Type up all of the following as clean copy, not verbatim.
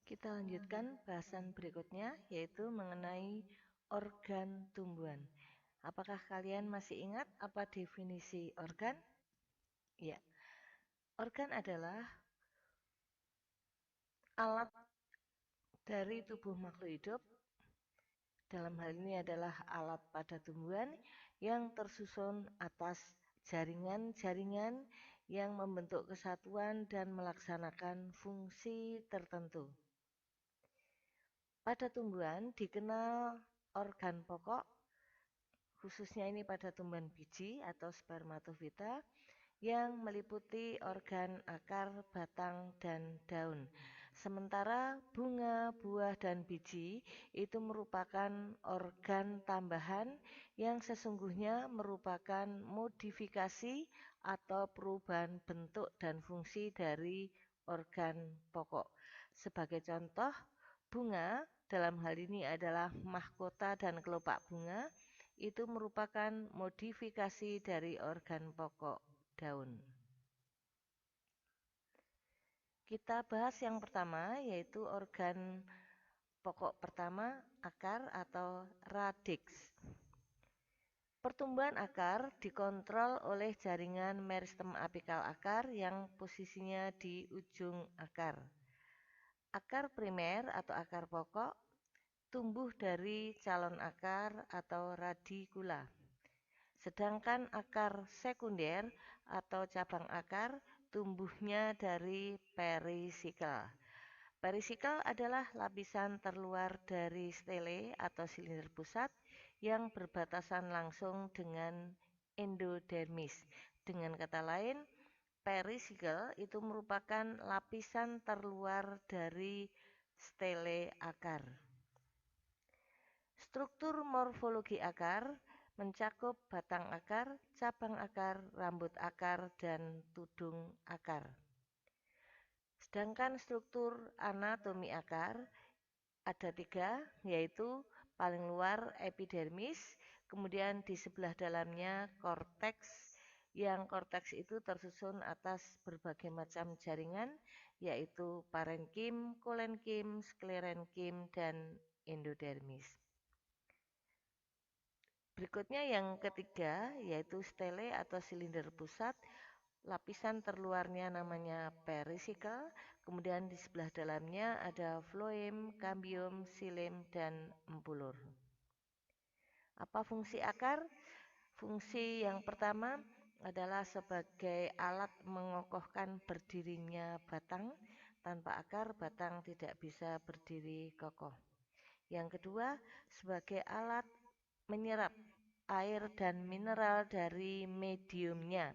Kita lanjutkan bahasan berikutnya, yaitu mengenai organ tumbuhan. Apakah kalian masih ingat apa definisi organ? Ya, organ adalah alat dari tubuh makhluk hidup. Dalam hal ini adalah alat pada tumbuhan yang tersusun atas jaringan-jaringan yang membentuk kesatuan dan melaksanakan fungsi tertentu. Pada tumbuhan dikenal organ pokok, khususnya ini pada tumbuhan biji atau spermatofita, yang meliputi organ akar, batang, dan daun. Sementara bunga, buah, dan biji itu merupakan organ tambahan yang sesungguhnya merupakan modifikasi atau perubahan bentuk dan fungsi dari organ pokok. Sebagai contoh, bunga dalam hal ini adalah mahkota dan kelopak bunga itu merupakan modifikasi dari organ pokok daun. Kita bahas yang pertama, yaitu organ pokok pertama, akar atau radix. Pertumbuhan akar dikontrol oleh jaringan meristem apikal akar yang posisinya di ujung akar. Akar primer atau akar pokok tumbuh dari calon akar atau radikula. Sedangkan akar sekunder atau cabang akar tumbuhnya dari perisikel. Perisikel adalah lapisan terluar dari stele atau silinder pusat yang berbatasan langsung dengan endodermis. Dengan kata lain, perisikel itu merupakan lapisan terluar dari stele akar. Struktur morfologi akar mencakup batang akar, cabang akar, rambut akar, dan tudung akar. Sedangkan struktur anatomi akar ada 3, yaitu paling luar epidermis, kemudian di sebelah dalamnya korteks, yang korteks itu tersusun atas berbagai macam jaringan, yaitu parenkim, kolenkim, sklerenkim, dan endodermis. Berikutnya yang ketiga, yaitu stele atau silinder pusat. Lapisan terluarnya namanya perisikel, kemudian di sebelah dalamnya ada floem, cambium, xilem, dan empulur. Apa fungsi akar? Fungsi yang pertama adalah sebagai alat mengokohkan berdirinya batang. Tanpa akar, batang tidak bisa berdiri kokoh. Yang kedua, sebagai alat menyerap air dan mineral dari mediumnya.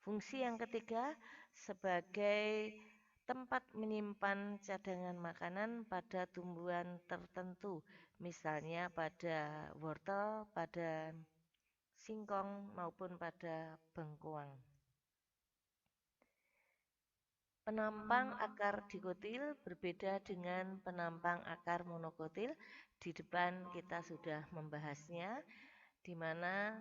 Fungsi yang ketiga, sebagai tempat menyimpan cadangan makanan pada tumbuhan tertentu, misalnya pada wortel, pada singkong, maupun pada bengkoang. Penampang akar dikotil berbeda dengan penampang akar monokotil. Di depan kita sudah membahasnya, di mana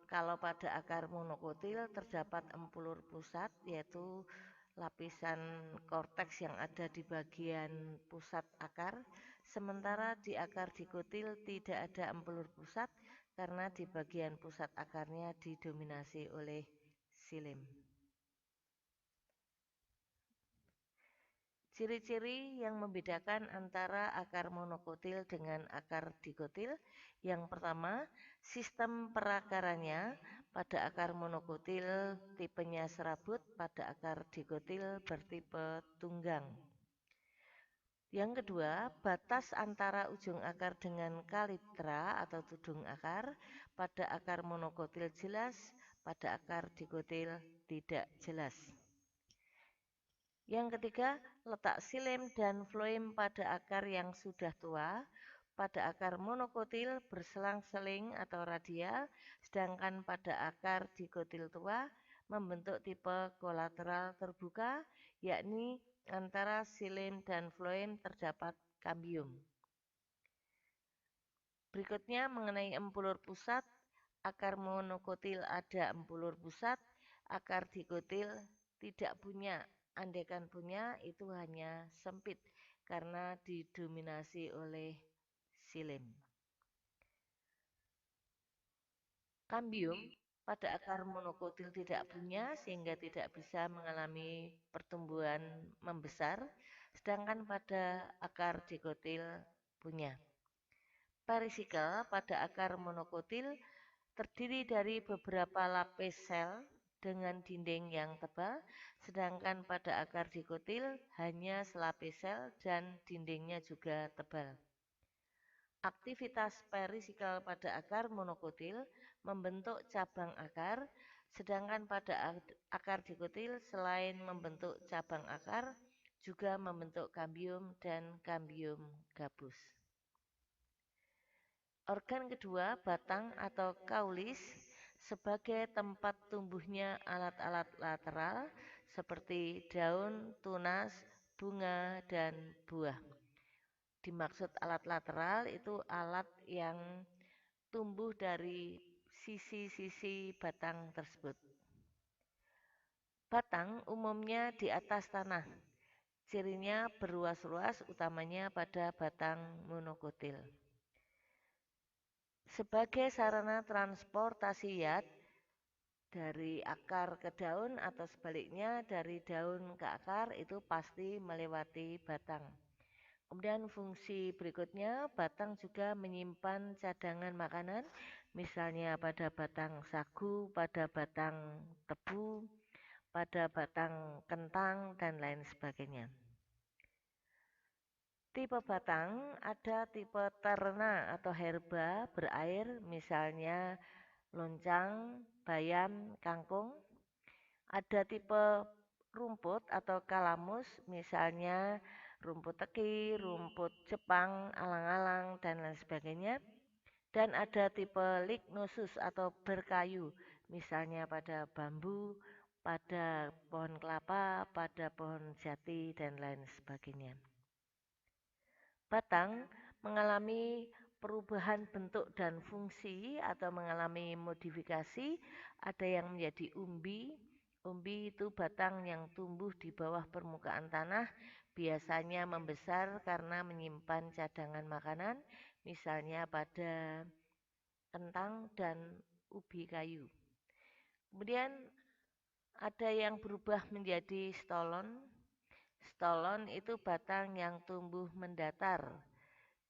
kalau pada akar monokotil terdapat empulur pusat, yaitu lapisan korteks yang ada di bagian pusat akar, sementara di akar dikotil tidak ada empulur pusat karena di bagian pusat akarnya didominasi oleh xilem. Ciri-ciri yang membedakan antara akar monokotil dengan akar dikotil. Yang pertama, sistem perakarannya. Pada akar monokotil tipenya serabut, pada akar dikotil bertipe tunggang. Yang kedua, batas antara ujung akar dengan kalitra atau tudung akar. Pada akar monokotil jelas, pada akar dikotil tidak jelas. Yang ketiga, letak xilem dan floem pada akar yang sudah tua. Pada akar monokotil berselang-seling atau radial, sedangkan pada akar dikotil tua membentuk tipe kolateral terbuka, yakni antara xilem dan floem terdapat cambium. Berikutnya mengenai empulur pusat. Akar monokotil ada empulur pusat, akar dikotil tidak punya andaikan punya itu hanya sempit karena didominasi oleh xilem. Kambium pada akar monokotil tidak punya sehingga tidak bisa mengalami pertumbuhan membesar, sedangkan pada akar dikotil punya. Perisikel pada akar monokotil terdiri dari beberapa lapis sel dengan dinding yang tebal, sedangkan pada akar dikotil hanya selapis sel dan dindingnya juga tebal. Aktivitas perisikel pada akar monokotil membentuk cabang akar, sedangkan pada akar dikotil selain membentuk cabang akar, juga membentuk kambium dan kambium gabus. Organ kedua, batang atau kaulis, sebagai tempat tumbuhnya alat-alat lateral seperti daun, tunas, bunga, dan buah. Dimaksud alat lateral itu alat yang tumbuh dari sisi-sisi batang tersebut. Batang umumnya di atas tanah. Cirinya berruas-ruas utamanya pada batang monokotil. Sebagai sarana transportasi yat dari akar ke daun atau sebaliknya dari daun ke akar itu pasti melewati batang. Kemudian fungsi berikutnya, batang juga menyimpan cadangan makanan, misalnya pada batang sagu, pada batang tebu, pada batang kentang, dan lain sebagainya. Tipe batang ada tipe terna atau herba berair, misalnya loncang, bayam, kangkung. Ada tipe rumput atau kalamus, misalnya rumput teki, rumput Jepang, alang-alang, dan lain sebagainya. Dan ada tipe lignosus atau berkayu, misalnya pada bambu, pada pohon kelapa, pada pohon jati, dan lain sebagainya. Batang mengalami perubahan bentuk dan fungsi atau mengalami modifikasi, ada yang menjadi umbi. Umbi itu batang yang tumbuh di bawah permukaan tanah, biasanya membesar karena menyimpan cadangan makanan, misalnya pada kentang dan ubi kayu. Kemudian ada yang berubah menjadi stolon. Stolon itu batang yang tumbuh mendatar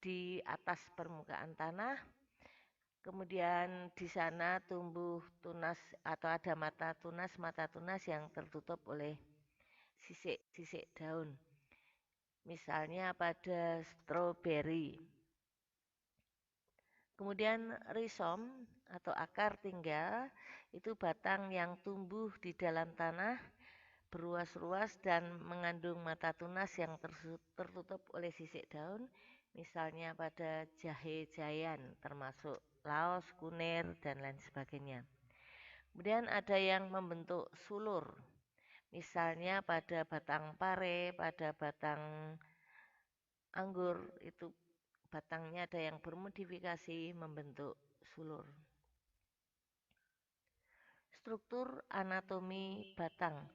di atas permukaan tanah. Kemudian di sana tumbuh tunas atau ada mata tunas yang tertutup oleh sisik-sisik daun. Misalnya pada stroberi. Kemudian risom atau akar tinggal itu batang yang tumbuh di dalam tanah berruas-ruas dan mengandung mata tunas yang tertutup oleh sisik daun, misalnya pada jahe jayan termasuk laos, kunir, dan lain sebagainya. Kemudian ada yang membentuk sulur, misalnya pada batang pare, pada batang anggur, itu batangnya ada yang bermodifikasi membentuk sulur. Struktur anatomi batang.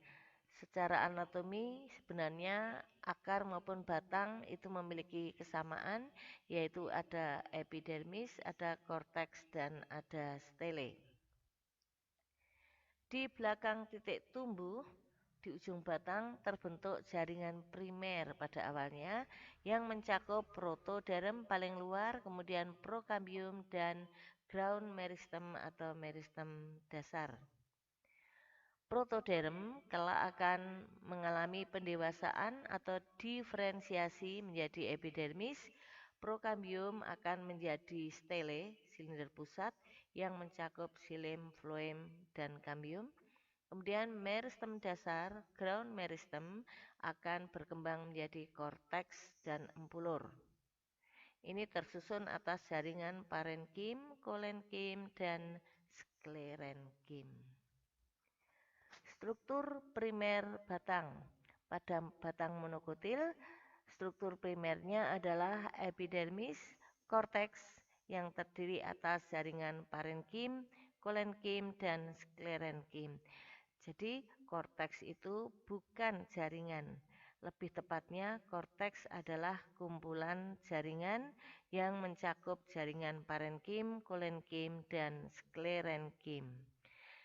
Secara anatomi sebenarnya akar maupun batang itu memiliki kesamaan, yaitu ada epidermis, ada korteks, dan ada stele. Di belakang titik tumbuh, di ujung batang terbentuk jaringan primer pada awalnya yang mencakup protoderm paling luar, kemudian prokambium dan ground meristem atau meristem dasar. Protoderm kelak akan mengalami pendewasaan atau diferensiasi menjadi epidermis. Prokambium akan menjadi stele, silinder pusat yang mencakup xilem, floem, dan kambium. Kemudian meristem dasar, ground meristem, akan berkembang menjadi korteks dan empulur. Ini tersusun atas jaringan parenkim, kolenkim, dan sklerenkim. Struktur primer batang. Pada batang monokotil, struktur primernya adalah epidermis, korteks yang terdiri atas jaringan parenkim, kolenkim, dan sklerenkim. Jadi korteks itu bukan jaringan. Lebih tepatnya, korteks adalah kumpulan jaringan yang mencakup jaringan parenkim, kolenkim, dan sklerenkim.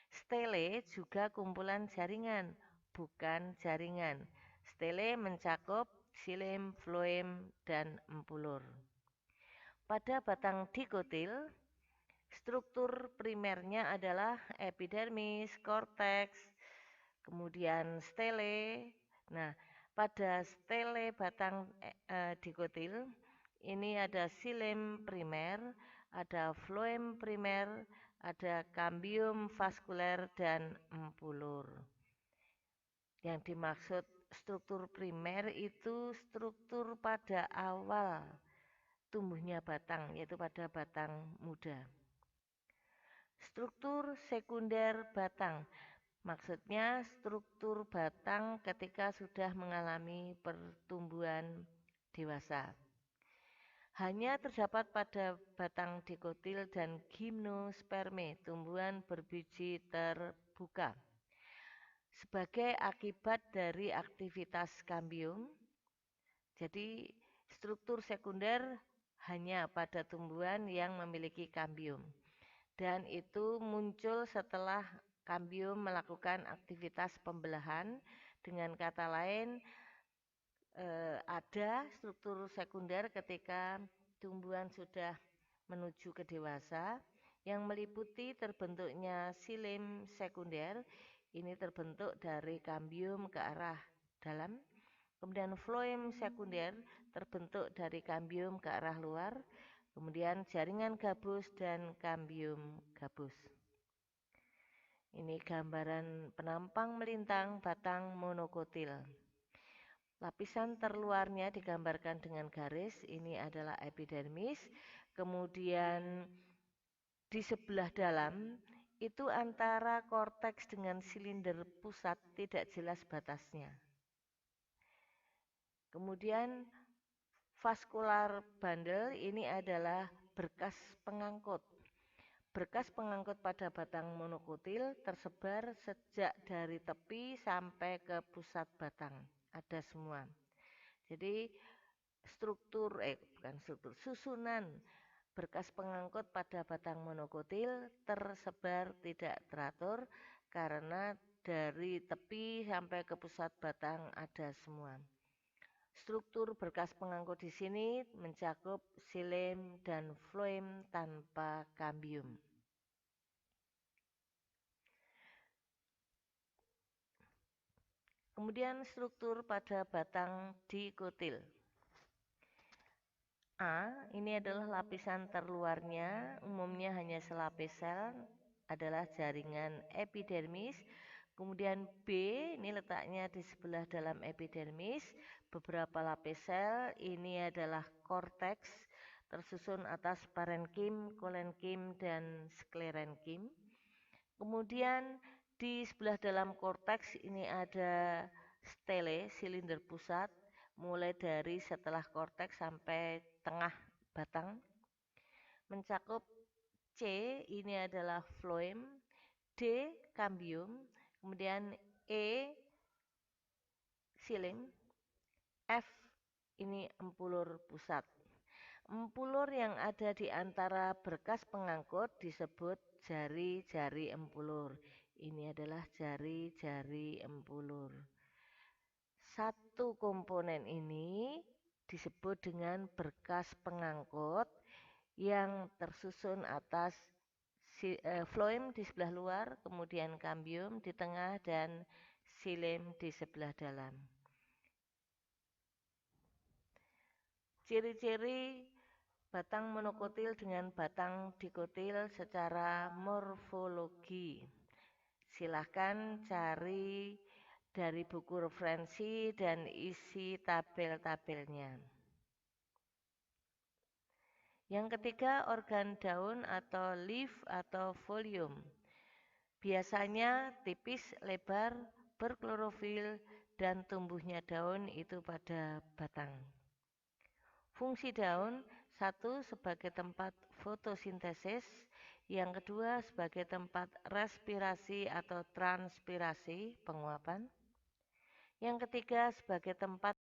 Stele juga kumpulan jaringan, bukan jaringan. Stele mencakup xilem, floem, dan empulur. Pada batang dikotil, struktur primernya adalah epidermis, korteks, kemudian stele. Nah, pada stele batang dikotil ini ada xilem primer, ada floem primer, ada kambium vaskuler dan empulur. Yang dimaksud struktur primer itu struktur pada awal tumbuhnya batang, yaitu pada batang muda. Struktur sekunder batang, maksudnya struktur batang ketika sudah mengalami pertumbuhan dewasa. Hanya terdapat pada batang dikotil dan gimnosperme, tumbuhan berbiji terbuka. Sebagai akibat dari aktivitas kambium, jadi struktur sekunder hanya pada tumbuhan yang memiliki kambium. Dan itu muncul setelah kambium melakukan aktivitas pembelahan. Dengan kata lain, ada struktur sekunder ketika tumbuhan sudah menuju ke dewasa yang meliputi terbentuknya xilem sekunder. Ini terbentuk dari kambium ke arah dalam. Kemudian floem sekunder terbentuk dari kambium ke arah luar. Kemudian jaringan gabus dan kambium gabus. Ini gambaran penampang melintang batang monokotil. Lapisan terluarnya digambarkan dengan garis. Ini adalah epidermis. Kemudian di sebelah dalam itu antara korteks dengan silinder pusat tidak jelas batasnya. Kemudian vaskular bundle ini adalah berkas pengangkut. Berkas pengangkut pada batang monokotil tersebar sejak dari tepi sampai ke pusat batang. Ada semua. Jadi susunan berkas pengangkut pada batang monokotil tersebar tidak teratur karena dari tepi sampai ke pusat batang ada semua. Struktur berkas pengangkut di sini mencakup xilem dan floem tanpa kambium. Kemudian struktur pada batang dikotil. A, ini adalah lapisan terluarnya, umumnya hanya selapis sel, adalah jaringan epidermis. Kemudian B, ini letaknya di sebelah dalam epidermis, beberapa lapis sel, ini adalah korteks, tersusun atas parenkim, kolenkim, dan sklerenkim. Kemudian di sebelah dalam korteks ini ada stele, silinder pusat, mulai dari setelah korteks sampai tengah batang. Mencakup C, ini adalah floem, D, kambium, kemudian E, xilem, F, ini empulur pusat. Empulur yang ada di antara berkas pengangkut disebut jari-jari empulur. Ini adalah jari-jari empulur. Satu komponen ini disebut dengan berkas pengangkut yang tersusun atas floem di sebelah luar, kemudian kambium di tengah dan xilem di sebelah dalam. Ciri-ciri batang monokotil dengan batang dikotil secara morfologi. Silahkan cari dari buku referensi dan isi tabel-tabelnya. Yang ketiga, organ daun atau leaf atau folium. Biasanya tipis, lebar, berklorofil, dan tumbuhnya daun itu pada batang. Fungsi daun, satu sebagai tempat fotosintesis, Yang kedua sebagai tempat respirasi atau transpirasi, penguapan. Yang ketiga sebagai tempat